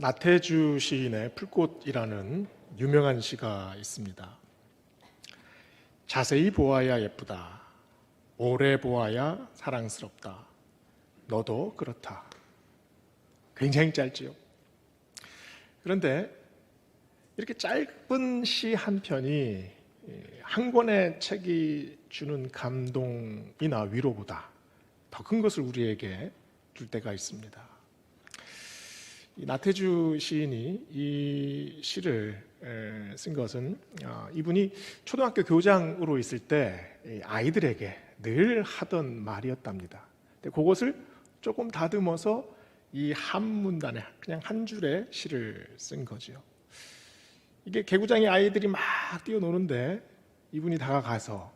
나태주 시인의 풀꽃이라는 유명한 시가 있습니다. 자세히 보아야 예쁘다. 오래 보아야 사랑스럽다. 너도 그렇다. 굉장히 짧지요. 그런데 이렇게 짧은 시 한 편이 한 권의 책이 주는 감동이나 위로보다 더 큰 것을 우리에게 줄 때가 있습니다. 이 나태주 시인이 이 시를 쓴 것은 이분이 초등학교 교장으로 있을 때 아이들에게 늘 하던 말이었답니다. 그것을 조금 다듬어서 이 한 문단에 그냥 한 줄의 시를 쓴 거죠. 이게 개구장의 아이들이 막 뛰어노는데 이분이 다가가서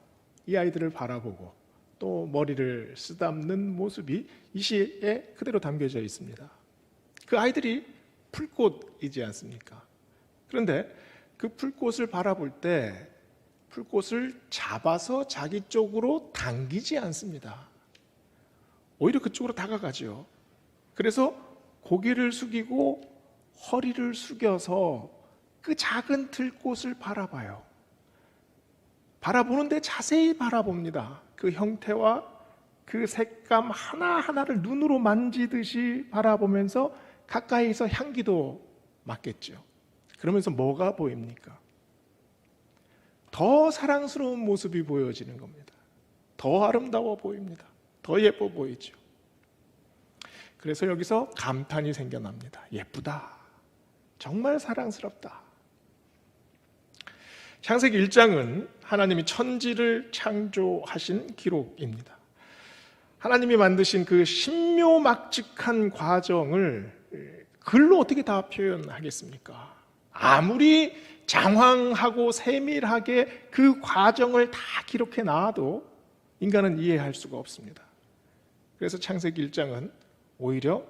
이 아이들을 바라보고 또 머리를 쓰다듬는 모습이 이 시에 그대로 담겨져 있습니다. 그 아이들이 풀꽃이지 않습니까? 그런데 그 풀꽃을 바라볼 때 풀꽃을 잡아서 자기 쪽으로 당기지 않습니다. 오히려 그쪽으로 다가가죠. 그래서 고개를 숙이고 허리를 숙여서 그 작은 들꽃을 바라봐요. 바라보는데 자세히 바라봅니다. 그 형태와 그 색감 하나하나를 눈으로 만지듯이 바라보면서 가까이서 향기도 맡겠죠. 그러면서 뭐가 보입니까? 더 사랑스러운 모습이 보여지는 겁니다. 더 아름다워 보입니다. 더 예뻐 보이죠. 그래서 여기서 감탄이 생겨납니다. 예쁘다. 정말 사랑스럽다. 창세기 1장은 하나님이 천지를 창조하신 기록입니다. 하나님이 만드신 그 신묘막측한 과정을 글로 어떻게 다 표현하겠습니까? 아무리 장황하고 세밀하게 그 과정을 다 기록해 놔도 인간은 이해할 수가 없습니다. 그래서 창세기 1장은 오히려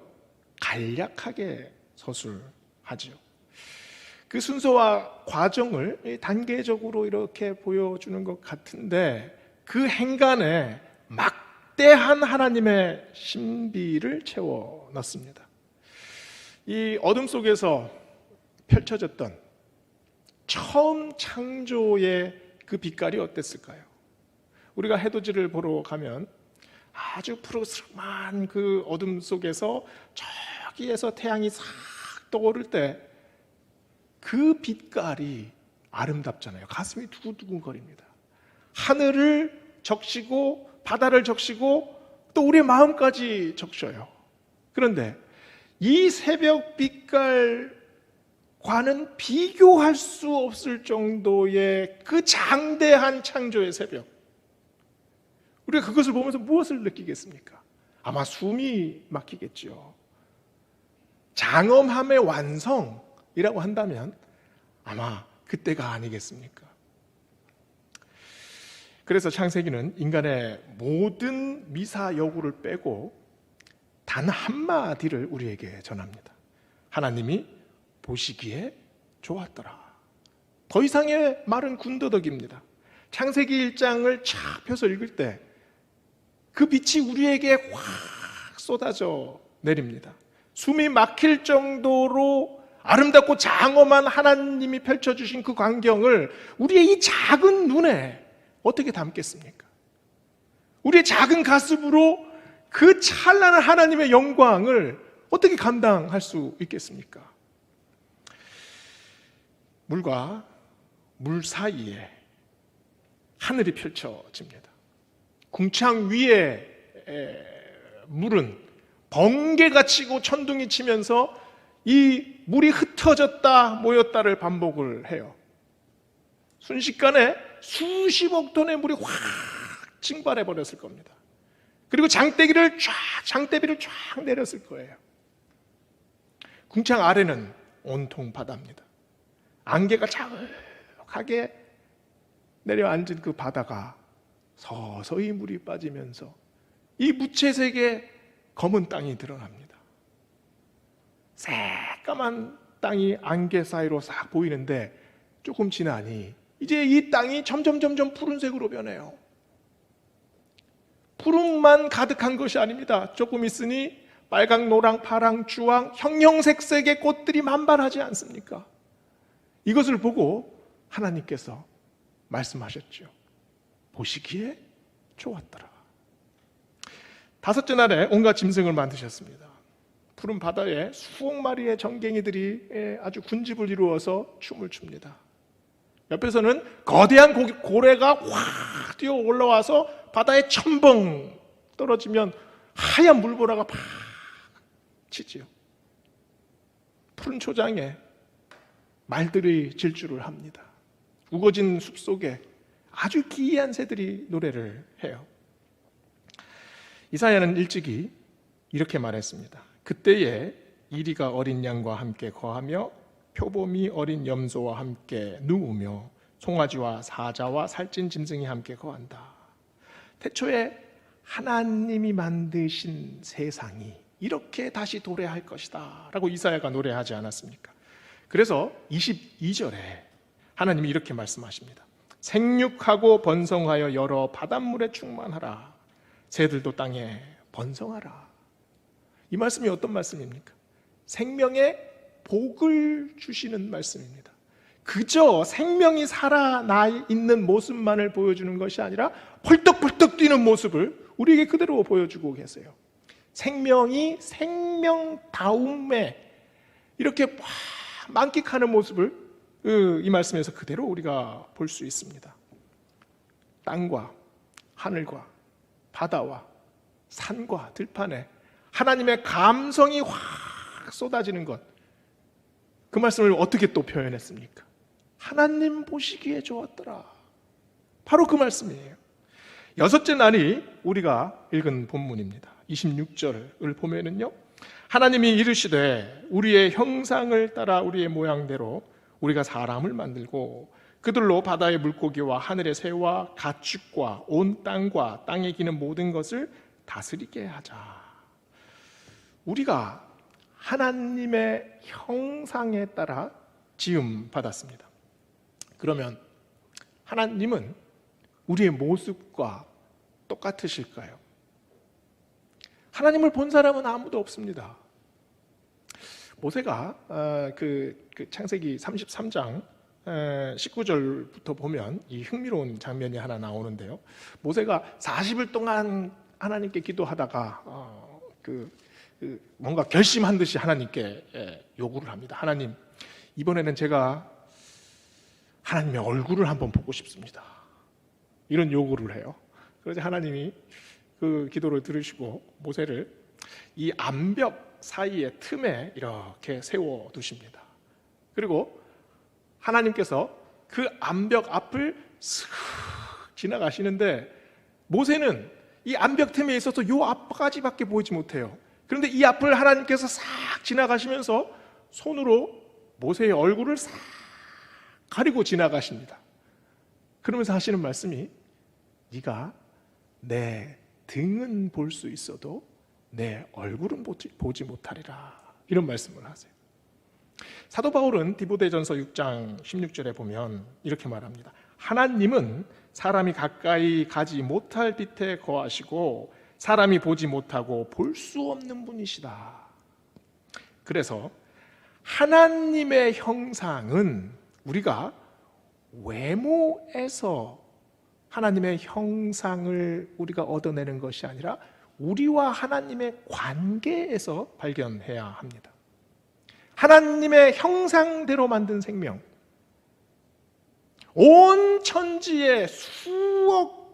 간략하게 서술하지요. 그 순서와 과정을 단계적으로 이렇게 보여주는 것 같은데 그 행간에 막대한 하나님의 신비를 채워 넣습니다. 이 어둠 속에서 펼쳐졌던 처음 창조의 그 빛깔이 어땠을까요? 우리가 해돋이를 보러 가면 아주 푸르스름한 그 어둠 속에서 저기에서 태양이 싹 떠오를 때 그 빛깔이 아름답잖아요. 가슴이 두근두근거립니다. 하늘을 적시고 바다를 적시고 또 우리의 마음까지 적셔요. 그런데 이 새벽 빛깔과는 비교할 수 없을 정도의 그 장대한 창조의 새벽, 우리가 그것을 보면서 무엇을 느끼겠습니까? 아마 숨이 막히겠죠. 장엄함의 완성이라고 한다면 아마 그때가 아니겠습니까? 그래서 창세기는 인간의 모든 미사여구를 빼고 단 한마디를 우리에게 전합니다. 하나님이 보시기에 좋았더라. 더 이상의 말은 군더더기입니다. 창세기 1장을 쫙 펴서 읽을 때 그 빛이 우리에게 확 쏟아져 내립니다. 숨이 막힐 정도로 아름답고 장엄한 하나님이 펼쳐주신 그 광경을 우리의 이 작은 눈에 어떻게 담겠습니까? 우리의 작은 가슴으로 그 찬란한 하나님의 영광을 어떻게 감당할 수 있겠습니까? 물과 물 사이에 하늘이 펼쳐집니다. 궁창 위에 물은 번개가 치고 천둥이 치면서 이 물이 흩어졌다 모였다를 반복을 해요. 순식간에 수십억 톤의 물이 확 증발해 버렸을 겁니다. 그리고 장대비를 쫙 내렸을 거예요. 궁창 아래는 온통 바다입니다. 안개가 자욱하게 내려앉은 그 바다가 서서히 물이 빠지면서 이 무채색의 검은 땅이 드러납니다. 새까만 땅이 안개 사이로 싹 보이는데 조금 지나니 이제 이 땅이 점점 푸른색으로 변해요. 푸른만 가득한 것이 아닙니다. 조금 있으니 빨강, 노랑, 파랑, 주황, 형형색색의 꽃들이 만발하지 않습니까? 이것을 보고 하나님께서 말씀하셨죠. 보시기에 좋았더라. 다섯째 날에 온갖 짐승을 만드셨습니다. 푸른 바다에 수억 마리의 전갱이들이 아주 군집을 이루어서 춤을 춥니다. 옆에서는 거대한 고래가 확 뛰어 올라와서 바다에 첨벙 떨어지면 하얀 물보라가 팍 치지요. 푸른 초장에 말들이 질주를 합니다. 우거진 숲속에 아주 기이한 새들이 노래를 해요. 이사야는 일찍이 이렇게 말했습니다. 그때에 이리가 어린 양과 함께 거하며 표범이 어린 염소와 함께 누우며 송아지와 사자와 살찐 짐승이 함께 거한다. 태초에 하나님이 만드신 세상이 이렇게 다시 도래할 것이다 라고 이사야가 노래하지 않았습니까? 그래서 22절에 하나님이 이렇게 말씀하십니다. 생육하고 번성하여 여러 바닷물에 충만하라. 새들도 땅에 번성하라. 이 말씀이 어떤 말씀입니까? 생명의 복을 주시는 말씀입니다. 그저 생명이 살아나 있는 모습만을 보여주는 것이 아니라 펄떡펄떡 뛰는 모습을 우리에게 그대로 보여주고 계세요. 생명이 생명다움에 이렇게 만끽하는 모습을 이 말씀에서 그대로 우리가 볼 수 있습니다. 땅과 하늘과 바다와 산과 들판에 하나님의 감성이 확 쏟아지는 것, 그 말씀을 어떻게 또 표현했습니까? 하나님 보시기에 좋았더라. 바로 그 말씀이에요. 여섯째 날이 우리가 읽은 본문입니다. 26절을 보면은요, 하나님이 이르시되 우리의 형상을 따라 우리의 모양대로 우리가 사람을 만들고 그들로 바다의 물고기와 하늘의 새와 가축과 온 땅과 땅에 기는 모든 것을 다스리게 하자. 우리가 하나님의 형상에 따라 지음 받았습니다. 그러면 하나님은 우리의 모습과 똑같으실까요? 하나님을 본 사람은 아무도 없습니다. 모세가 그 창세기 33장 19절부터 보면 이 흥미로운 장면이 하나 나오는데요. 모세가 40일 동안 하나님께 기도하다가 뭔가 결심한 듯이 하나님께 요구를 합니다. 하나님, 이번에는 제가 하나님의 얼굴을 한번 보고 싶습니다. 이런 요구를 해요. 그래서 하나님이 그 기도를 들으시고 모세를 이 암벽 사이의 틈에 이렇게 세워 두십니다. 그리고 하나님께서 그 암벽 앞을 슥 지나가시는데 모세는 이 암벽 틈에 있어서 요 앞까지밖에 보이지 못해요. 그런데 이 앞을 하나님께서 싹 지나가시면서 손으로 모세의 얼굴을 싹 가리고 지나가십니다. 그러면서 하시는 말씀이 네가 내 등은 볼 수 있어도 내 얼굴은 보지 못하리라, 이런 말씀을 하세요. 사도 바울은 디모데전서 6장 16절에 보면 이렇게 말합니다. 하나님은 사람이 가까이 가지 못할 빛에 거하시고 사람이 보지 못하고 볼 수 없는 분이시다. 그래서 하나님의 형상은 우리가 외모에서 하나님의 형상을 우리가 얻어내는 것이 아니라 우리와 하나님의 관계에서 발견해야 합니다. 하나님의 형상대로 만든 생명, 온 천지에 수억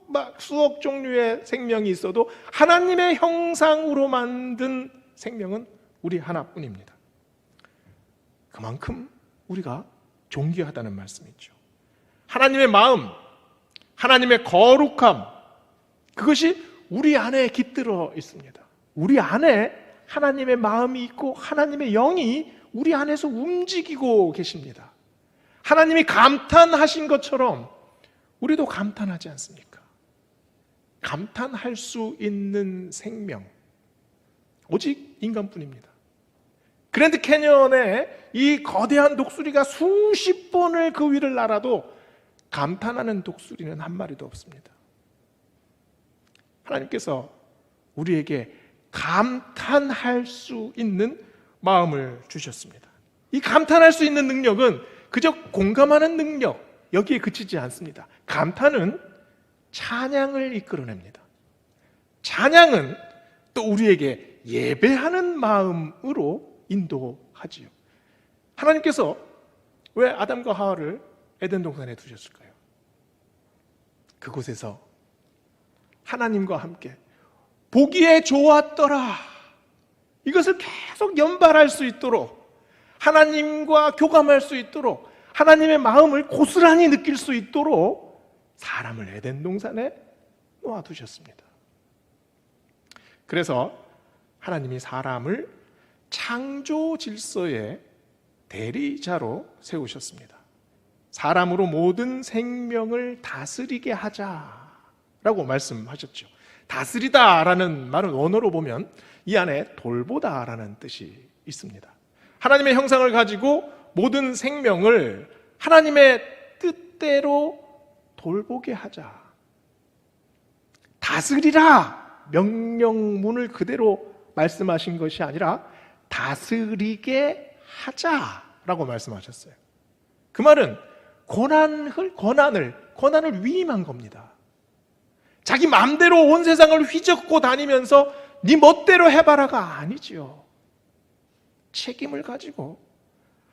종류의 생명이 있어도 하나님의 형상으로 만든 생명은 우리 하나뿐입니다. 그만큼 우리가 존귀하다는 말씀이죠. 하나님의 마음, 하나님의 거룩함, 그것이 우리 안에 깃들어 있습니다. 우리 안에 하나님의 마음이 있고 하나님의 영이 우리 안에서 움직이고 계십니다. 하나님이 감탄하신 것처럼 우리도 감탄하지 않습니까? 감탄할 수 있는 생명, 오직 인간뿐입니다. 그랜드 캐니언에 이 거대한 독수리가 수십 번을 그 위를 날아도 감탄하는 독수리는 한 마리도 없습니다. 하나님께서 우리에게 감탄할 수 있는 마음을 주셨습니다. 이 감탄할 수 있는 능력은 그저 공감하는 능력, 여기에 그치지 않습니다. 감탄은 찬양을 이끌어냅니다. 찬양은 또 우리에게 예배하는 마음으로 인도하지요. 하나님께서 왜 아담과 하와를 에덴 동산에 두셨을까요? 그곳에서 하나님과 함께 보기에 좋았더라, 이것을 계속 연발할 수 있도록, 하나님과 교감할 수 있도록, 하나님의 마음을 고스란히 느낄 수 있도록 사람을 에덴 동산에 놓아두셨습니다. 그래서 하나님이 사람을 창조 질서의 대리자로 세우셨습니다. 사람으로 모든 생명을 다스리게 하자라고 말씀하셨죠. 다스리다라는 말은 원어로 보면 이 안에 돌보다라는 뜻이 있습니다. 하나님의 형상을 가지고 모든 생명을 하나님의 뜻대로 돌보게 하자. 다스리라 명령문을 그대로 말씀하신 것이 아니라 다스리게 하자라고 말씀하셨어요. 그 말은 권한을 위임한 겁니다. 자기 마음대로 온 세상을 휘젓고 다니면서 네 멋대로 해봐라가 아니지요. 책임을 가지고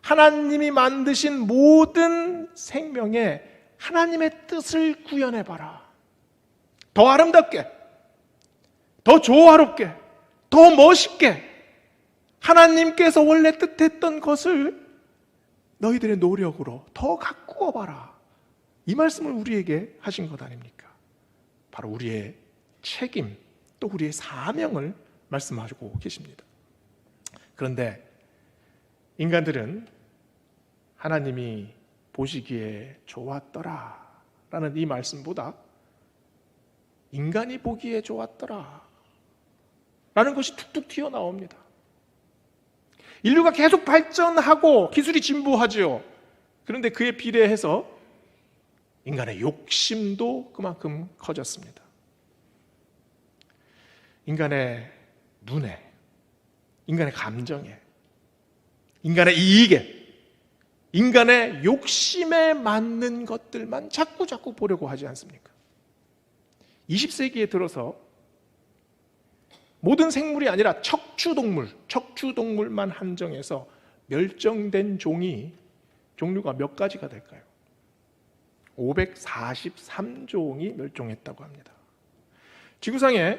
하나님이 만드신 모든 생명에 하나님의 뜻을 구현해봐라. 더 아름답게, 더 조화롭게, 더 멋있게 하나님께서 원래 뜻했던 것을 너희들의 노력으로 더 가꾸어 봐라. 이 말씀을 우리에게 하신 것 아닙니까? 바로 우리의 책임, 또 우리의 사명을 말씀하시고 계십니다. 그런데 인간들은 하나님이 보시기에 좋았더라 라는 이 말씀보다 인간이 보기에 좋았더라 라는 것이 툭툭 튀어나옵니다. 인류가 계속 발전하고 기술이 진보하지요. 그런데 그에 비례해서 인간의 욕심도 그만큼 커졌습니다. 인간의 눈에, 인간의 감정에, 인간의 이익에, 인간의 욕심에 맞는 것들만 자꾸 보려고 하지 않습니까? 20세기에 들어서 모든 생물이 아니라 척추동물만 한정해서 멸종된 종류가 몇 가지가 될까요? 543종이 멸종했다고 합니다. 지구상에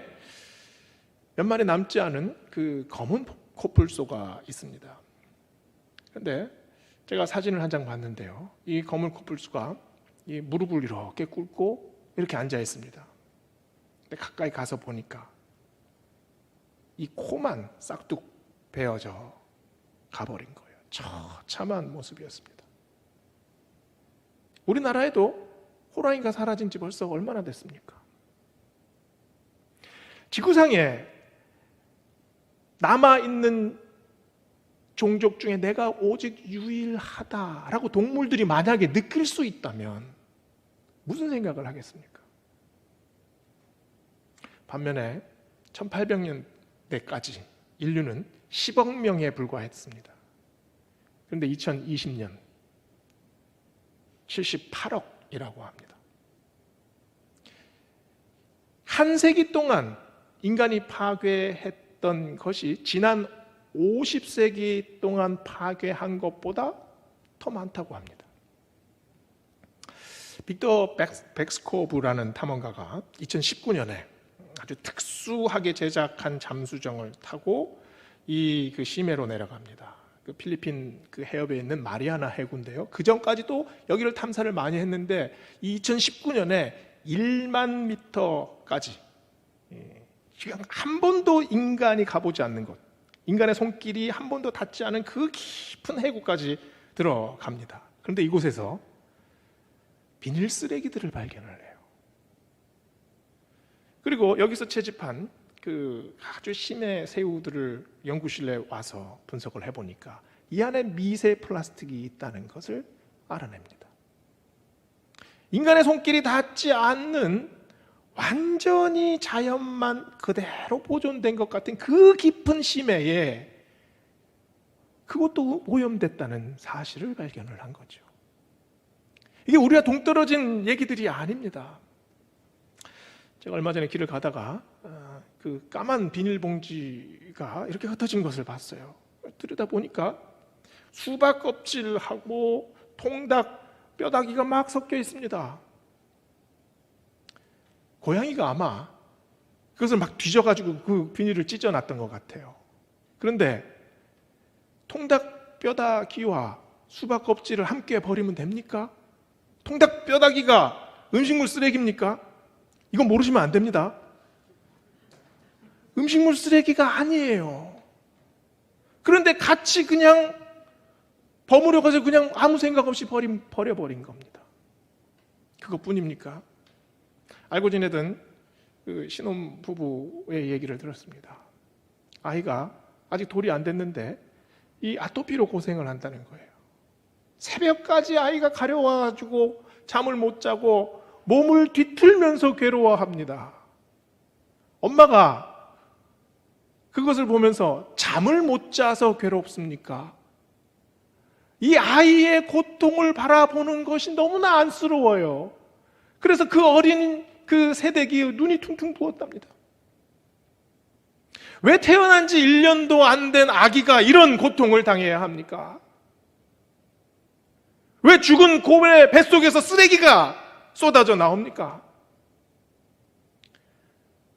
몇 마리 남지 않은 그 검은 코뿔소가 있습니다. 그런데 제가 사진을 한 장 봤는데요, 이 검은 코뿔소가 이 무릎을 이렇게 꿇고 이렇게 앉아 있습니다. 근데 가까이 가서 보니까 이 코만 싹둑 베어져 가버린 거예요. 처참한 모습이었습니다. 우리나라에도 호랑이가 사라진 지 벌써 얼마나 됐습니까? 지구상에 남아있는 종족 중에 내가 오직 유일하다라고 동물들이 만약에 느낄 수 있다면 무슨 생각을 하겠습니까? 반면에 1800년대까지 인류는 10억 명에 불과했습니다. 그런데 2020년 78억이라고 합니다. 한 세기 동안 인간이 파괴했던 것이 지난 50세기 동안 파괴한 것보다 더 많다고 합니다. 빅터 백스코브라는 탐험가가 2019년에 아주 특수하게 제작한 잠수정을 타고 그 심해로 내려갑니다. 그 필리핀 그 해협에 있는 마리아나 해구인데요. 그 전까지도 여기를 탐사를 많이 했는데 2019년에 1만 미터까지 한 번도 인간이 가보지 않는 곳, 인간의 손길이 한 번도 닿지 않은 그 깊은 해구까지 들어갑니다. 그런데 이곳에서 비닐 쓰레기들을 발견을 해요. 그리고 여기서 채집한 그 아주 심해 새우들을 연구실에 와서 분석을 해보니까 이 안에 미세 플라스틱이 있다는 것을 알아냅니다. 인간의 손길이 닿지 않는 완전히 자연만 그대로 보존된 것 같은 그 깊은 심해에 그것도 오염됐다는 사실을 발견을 한 거죠. 이게 우리가 동떨어진 얘기들이 아닙니다. 제가 얼마 전에 길을 가다가 그 까만 비닐봉지가 이렇게 흩어진 것을 봤어요. 들여다보니까 수박 껍질하고 통닭 뼈다귀가 막 섞여 있습니다. 고양이가 아마 그것을 막 뒤져가지고 그 비닐을 찢어놨던 것 같아요. 그런데 통닭 뼈다귀와 수박 껍질을 함께 버리면 됩니까? 통닭 뼈다귀가 음식물 쓰레기입니까? 이건 모르시면 안 됩니다. 음식물 쓰레기가 아니에요. 그런데 같이 그냥 버무려 가지고 그냥 아무 생각 없이 버려버린 겁니다. 그것뿐입니까? 알고 지내던 그 신혼 부부의 얘기를 들었습니다. 아이가 아직 돌이 안 됐는데 이 아토피로 고생을 한다는 거예요. 새벽까지 아이가 가려워가지고 잠을 못 자고 몸을 뒤틀면서 괴로워합니다. 엄마가 그것을 보면서 잠을 못 자서 괴롭습니까? 이 아이의 고통을 바라보는 것이 너무나 안쓰러워요. 그래서 그 어린 그 새댁이 눈이 퉁퉁 부었답니다. 왜 태어난 지 1년도 안 된 아기가 이런 고통을 당해야 합니까? 왜 죽은 고의 뱃속에서 쓰레기가 쏟아져 나옵니까?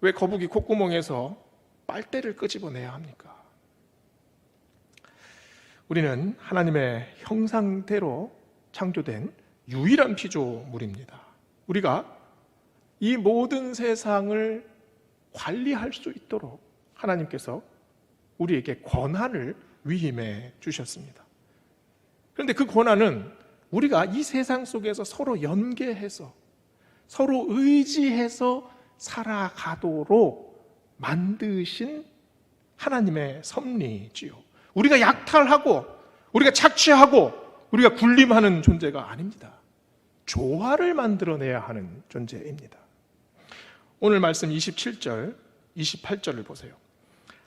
왜 거북이 콧구멍에서 빨대를 끄집어내야 합니까? 우리는 하나님의 형상대로 창조된 유일한 피조물입니다. 우리가 이 모든 세상을 관리할 수 있도록 하나님께서 우리에게 권한을 위임해 주셨습니다. 그런데 그 권한은 우리가 이 세상 속에서 서로 연계해서 서로 의지해서 살아가도록 만드신 하나님의 섭리지요. 우리가 약탈하고 우리가 착취하고 우리가 군림하는 존재가 아닙니다. 조화를 만들어내야 하는 존재입니다. 오늘 말씀 27절, 28절을 보세요.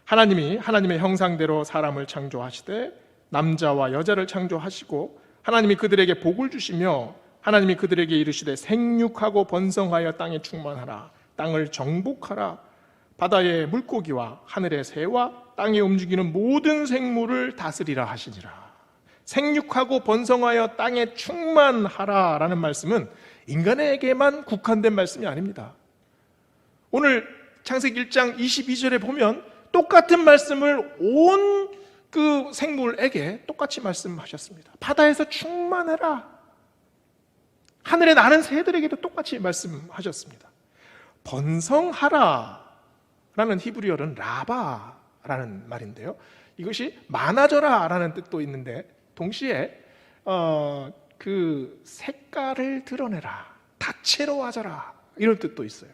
하나님이 하나님의 형상대로 사람을 창조하시되 남자와 여자를 창조하시고 하나님이 그들에게 복을 주시며 하나님이 그들에게 이르시되 생육하고 번성하여 땅에 충만하라. 땅을 정복하라. 바다의 물고기와 하늘의 새와 땅에 움직이는 모든 생물을 다스리라 하시니라. 생육하고 번성하여 땅에 충만하라 라는 말씀은 인간에게만 국한된 말씀이 아닙니다. 오늘 창세기 1장 22절에 보면 똑같은 말씀을 온 그 생물에게 똑같이 말씀하셨습니다. 바다에서 충만해라. 하늘에 나는 새들에게도 똑같이 말씀하셨습니다. 번성하라 라는 히브리어는 라바라는 말인데요. 이것이 많아져라 라는 뜻도 있는데 동시에 그 색깔을 드러내라, 다채로워져라 이런 뜻도 있어요.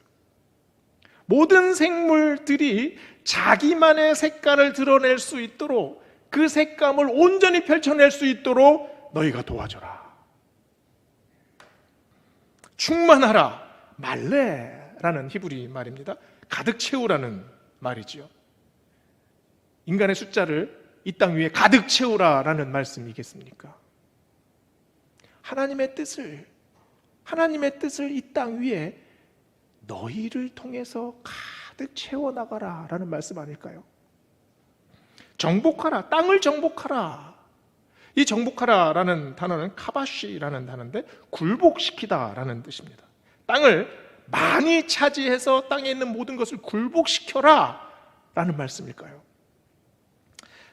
모든 생물들이 자기만의 색깔을 드러낼 수 있도록 그 색감을 온전히 펼쳐낼 수 있도록 너희가 도와줘라. 충만하라, 말레라는 히브리 말입니다. 가득 채우라는 말이지요. 인간의 숫자를 이 땅 위에 가득 채우라라는 말씀이겠습니까? 하나님의 뜻을 이 땅 위에 너희를 통해서 가득 채워나가라 라는 말씀 아닐까요? 정복하라, 땅을 정복하라. 이 정복하라 라는 단어는 카바시라는 단어인데 굴복시키다 라는 뜻입니다. 땅을 많이 차지해서 땅에 있는 모든 것을 굴복시켜라 라는 말씀일까요?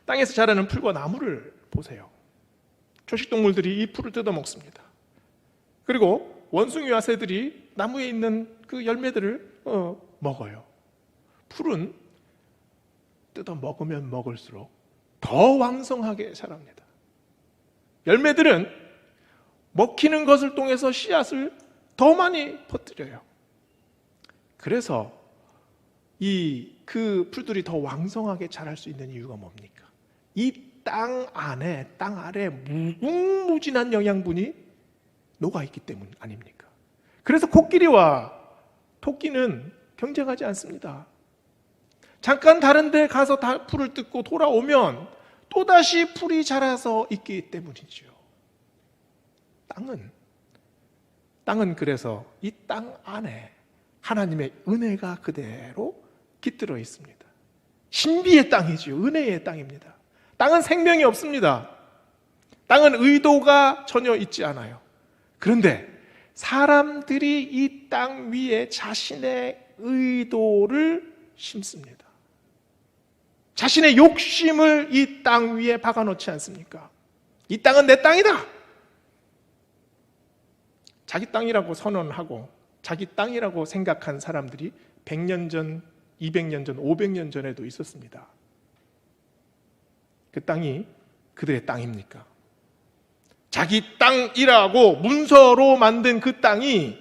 땅에서 자라는 풀과 나무를 보세요. 초식동물들이 이 풀을 뜯어먹습니다. 그리고 원숭이와 새들이 나무에 있는 그 열매들을 먹어요. 풀은 뜯어 먹으면 먹을수록 더 왕성하게 자랍니다. 열매들은 먹히는 것을 통해서 씨앗을 더 많이 퍼뜨려요. 그래서 그 풀들이 더 왕성하게 자랄 수 있는 이유가 뭡니까? 이 땅 아래 무궁무진한 영양분이 녹아있기 때문 아닙니까? 그래서 코끼리와 토끼는 경쟁하지 않습니다. 잠깐 다른 데 가서 풀을 뜯고 돌아오면 또다시 풀이 자라서 있기 때문이죠. 땅은 그래서 이 땅 안에 하나님의 은혜가 그대로 깃들어 있습니다. 신비의 땅이죠. 은혜의 땅입니다. 땅은 생명이 없습니다. 땅은 의도가 전혀 있지 않아요. 그런데 사람들이 이 땅 위에 자신의 의도를 심습니다. 자신의 욕심을 이 땅 위에 박아놓지 않습니까? 이 땅은 내 땅이다! 자기 땅이라고 선언하고 자기 땅이라고 생각한 사람들이 100년 전, 200년 전, 500년 전에도 있었습니다. 그 땅이 그들의 땅입니까? 자기 땅이라고 문서로 만든 그 땅이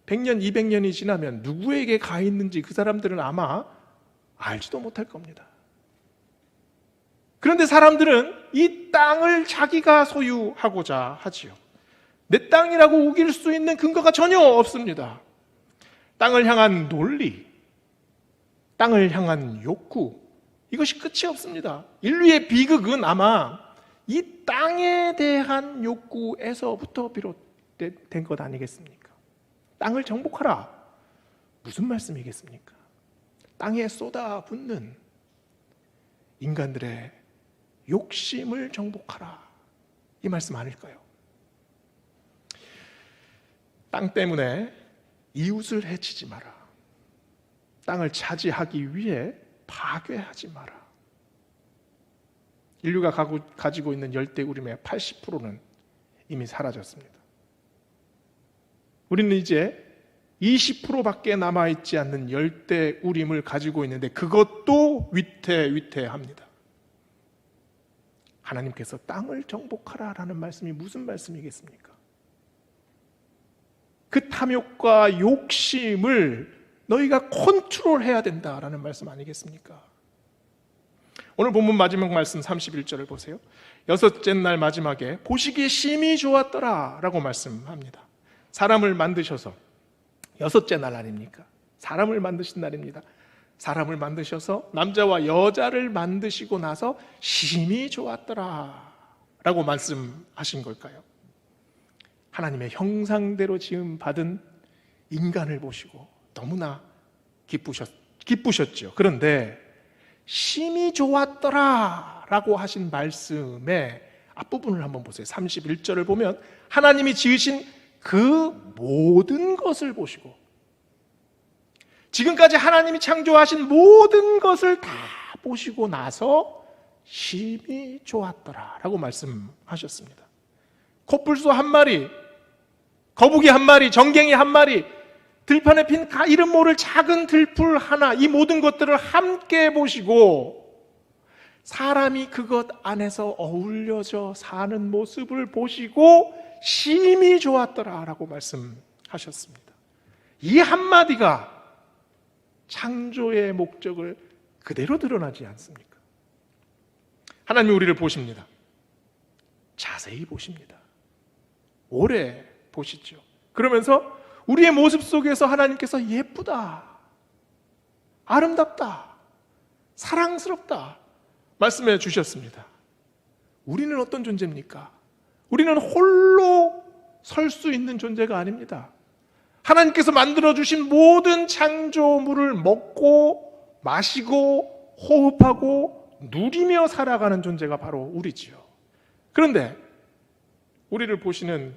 100년, 200년이 지나면 누구에게 가 있는지 그 사람들은 아마 알지도 못할 겁니다. 그런데 사람들은 이 땅을 자기가 소유하고자 하지요. 내 땅이라고 우길 수 있는 근거가 전혀 없습니다. 땅을 향한 논리, 땅을 향한 욕구, 이것이 끝이 없습니다. 인류의 비극은 아마 이 땅에 대한 욕구에서부터 비롯된 것 아니겠습니까? 땅을 정복하라. 무슨 말씀이겠습니까? 땅에 쏟아붓는 인간들의 욕심을 정복하라. 이 말씀 아닐까요? 땅 때문에 이웃을 해치지 마라. 땅을 차지하기 위해 파괴하지 마라. 인류가 가지고 있는 열대우림의 80%는 이미 사라졌습니다. 우리는 이제 20%밖에 남아있지 않는 열대우림을 가지고 있는데 그것도 위태위태합니다. 하나님께서 땅을 정복하라라는 말씀이 무슨 말씀이겠습니까? 그 탐욕과 욕심을 너희가 컨트롤해야 된다라는 말씀 아니겠습니까? 오늘 본문 마지막 말씀 31절을 보세요. 여섯째 날 마지막에 보시기에 심히 좋았더라 라고 말씀합니다. 사람을 만드셔서 여섯째 날 아닙니까? 사람을 만드신 날입니다. 사람을 만드셔서 남자와 여자를 만드시고 나서 심히 좋았더라 라고 말씀하신 걸까요? 하나님의 형상대로 지음 받은 인간을 보시고 너무나 기쁘셨죠. 그런데 심히 좋았더라 라고 하신 말씀의 앞부분을 한번 보세요. 31절을 보면 하나님이 지으신 그 모든 것을 보시고 지금까지 하나님이 창조하신 모든 것을 다 보시고 나서 심히 좋았더라 라고 말씀하셨습니다. 코뿔소 한 마리, 거북이 한 마리, 정갱이 한 마리, 들판에 핀 이름 모를 작은 들풀 하나, 이 모든 것들을 함께 보시고 사람이 그것 안에서 어울려져 사는 모습을 보시고 심히 좋았더라 라고 말씀하셨습니다. 이 한마디가 창조의 목적을 그대로 드러나지 않습니까? 하나님이 우리를 보십니다. 자세히 보십니다. 오래 보시죠. 그러면서 우리의 모습 속에서 하나님께서 예쁘다, 아름답다, 사랑스럽다 말씀해 주셨습니다. 우리는 어떤 존재입니까? 우리는 홀로 설 수 있는 존재가 아닙니다. 하나님께서 만들어주신 모든 창조물을 먹고 마시고 호흡하고 누리며 살아가는 존재가 바로 우리지요. 그런데 우리를 보시는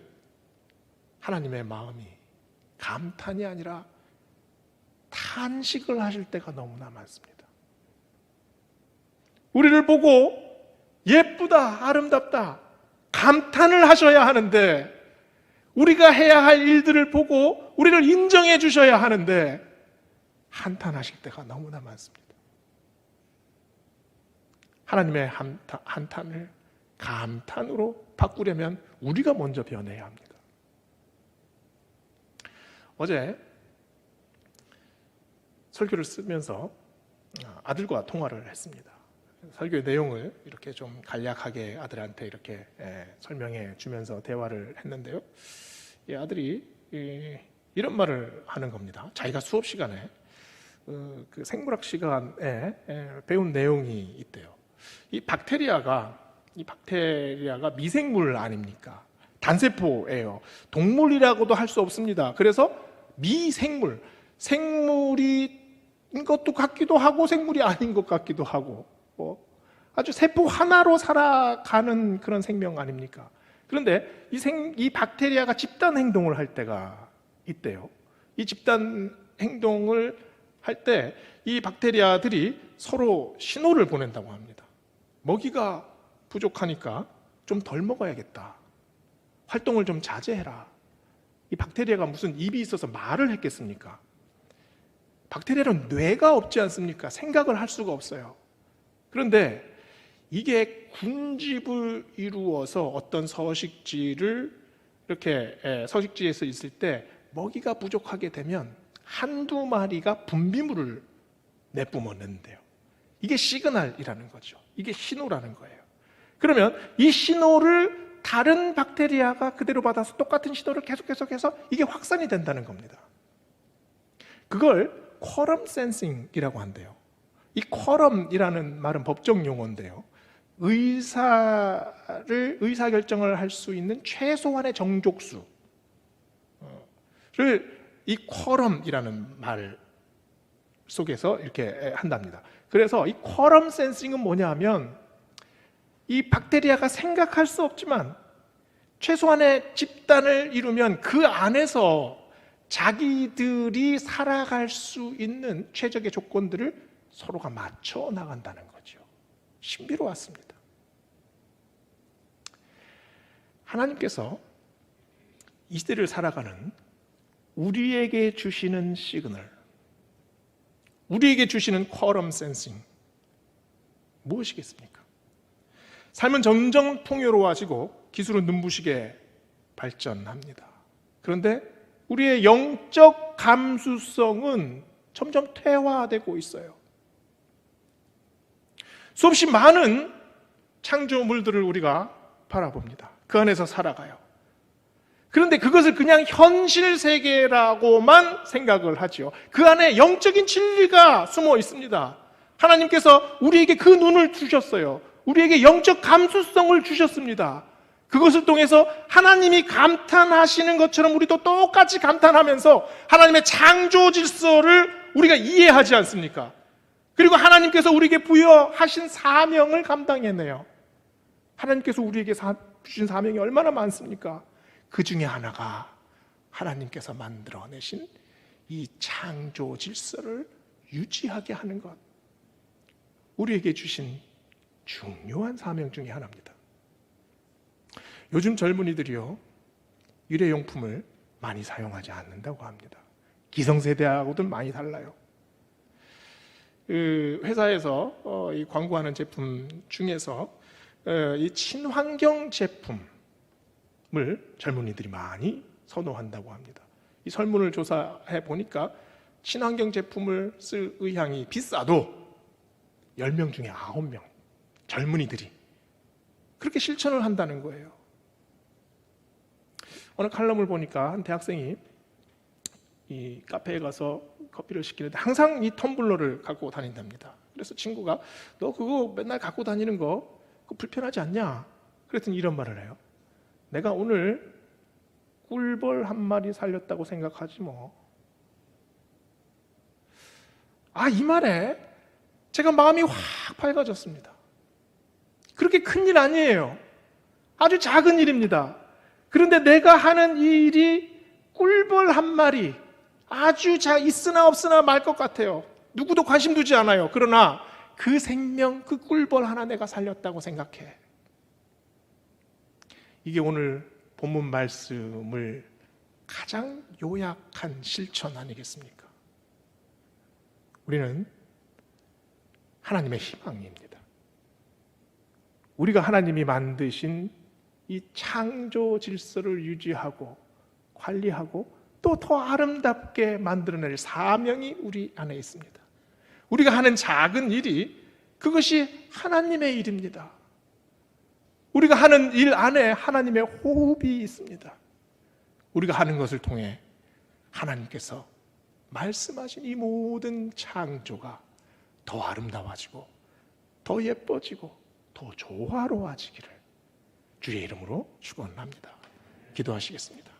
하나님의 마음이 감탄이 아니라 탄식을 하실 때가 너무나 많습니다. 우리를 보고 예쁘다, 아름답다 감탄을 하셔야 하는데 우리가 해야 할 일들을 보고 우리를 인정해 주셔야 하는데 한탄하실 때가 너무나 많습니다. 하나님의 한탄을 감탄으로 바꾸려면 우리가 먼저 변해야 합니다. 어제 설교를 쓰면서 아들과 통화를 했습니다. 설교의 내용을 이렇게 좀 간략하게 아들한테 이렇게 설명해 주면서 대화를 했는데요. 이 아들이 이런 말을 하는 겁니다. 자기가 수업 시간에 그 생물학 시간에 배운 내용이 있대요. 이 박테리아가 미생물 아닙니까? 단세포예요. 동물이라고도 할 수 없습니다. 그래서 미생물, 생물인 것도 같기도 하고 생물이 아닌 것 같기도 하고 아주 세포 하나로 살아가는 그런 생명 아닙니까? 그런데 이 박테리아가 집단 행동을 할 때가 있대요. 이 집단 행동을 할 때 이 박테리아들이 서로 신호를 보낸다고 합니다. 먹이가 부족하니까 좀 덜 먹어야겠다. 활동을 좀 자제해라. 이 박테리아가 무슨 입이 있어서 말을 했겠습니까? 박테리아는 뇌가 없지 않습니까? 생각을 할 수가 없어요. 그런데 이게 군집을 이루어서 어떤 서식지에서 있을 때 먹이가 부족하게 되면 한두 마리가 분비물을 내뿜어낸대요. 이게 시그널이라는 거죠. 이게 신호라는 거예요. 그러면 이 신호를 다른 박테리아가 그대로 받아서 똑같은 신호를 계속해서 이게 확산이 된다는 겁니다. 그걸 쿼럼 센싱이라고 한대요. 이 쿼럼이라는 말은 법적 용어인데요. 의사결정을 할 수 있는 최소한의 정족수를 이 쿼럼이라는 말 속에서 이렇게 한답니다. 그래서 이 쿼럼 센싱은 뭐냐 하면 이 박테리아가 생각할 수 없지만 최소한의 집단을 이루면 그 안에서 자기들이 살아갈 수 있는 최적의 조건들을 서로가 맞춰 나간다는 거죠. 신비로웠습니다. 하나님께서 이 시대를 살아가는 우리에게 주시는 시그널, 우리에게 주시는 쿼럼 센싱 무엇이겠습니까? 삶은 점점 풍요로워지고 기술은 눈부시게 발전합니다. 그런데 우리의 영적 감수성은 점점 퇴화되고 있어요. 수없이 많은 창조물들을 우리가 바라봅니다. 그 안에서 살아가요. 그런데 그것을 그냥 현실 세계라고만 생각을 하지요. 그 안에 영적인 진리가 숨어 있습니다. 하나님께서 우리에게 그 눈을 주셨어요. 우리에게 영적 감수성을 주셨습니다. 그것을 통해서 하나님이 감탄하시는 것처럼 우리도 똑같이 감탄하면서 하나님의 창조 질서를 우리가 이해하지 않습니까? 그리고 하나님께서 우리에게 부여하신 사명을 감당해내요. 하나님께서 우리에게 주신 사명이 얼마나 많습니까? 그 중에 하나가 하나님께서 만들어내신 이 창조 질서를 유지하게 하는 것, 우리에게 주신 중요한 사명 중에 하나입니다. 요즘 젊은이들이요, 일회용품을 많이 사용하지 않는다고 합니다. 기성세대하고도 많이 달라요. 회사에서 이 광고하는 제품 중에서 이 친환경 제품을 젊은이들이 많이 선호한다고 합니다. 이 설문을 조사해 보니까 친환경 제품을 쓸 의향이 비싸도 10명 중에 9명 젊은이들이 그렇게 실천을 한다는 거예요. 어느 칼럼을 보니까 한 대학생이 이 카페에 가서 커피를 시키는데 항상 이 텀블러를 갖고 다닌답니다. 그래서 친구가 너 그거 맨날 갖고 다니는 거 그거 불편하지 않냐? 그랬더니 이런 말을 해요. 내가 오늘 꿀벌 한 마리 살렸다고 생각하지 뭐. 이 말에 제가 마음이 확 밝아졌습니다. 그렇게 큰 일 아니에요. 아주 작은 일입니다. 그런데 내가 하는 이 일이 꿀벌 한 마리 아주 있으나 없으나 말 것 같아요. 누구도 관심 두지 않아요. 그러나 그 생명, 그 꿀벌 하나 내가 살렸다고 생각해. 이게 오늘 본문 말씀을 가장 요약한 실천 아니겠습니까? 우리는 하나님의 희망입니다. 우리가 하나님이 만드신 이 창조 질서를 유지하고 관리하고 또 더 아름답게 만들어낼 사명이 우리 안에 있습니다. 우리가 하는 작은 일이 그것이 하나님의 일입니다. 우리가 하는 일 안에 하나님의 호흡이 있습니다. 우리가 하는 것을 통해 하나님께서 말씀하신 이 모든 창조가 더 아름다워지고 더 예뻐지고 더 조화로워지기를 주의 이름으로 축원합니다. 기도하시겠습니다.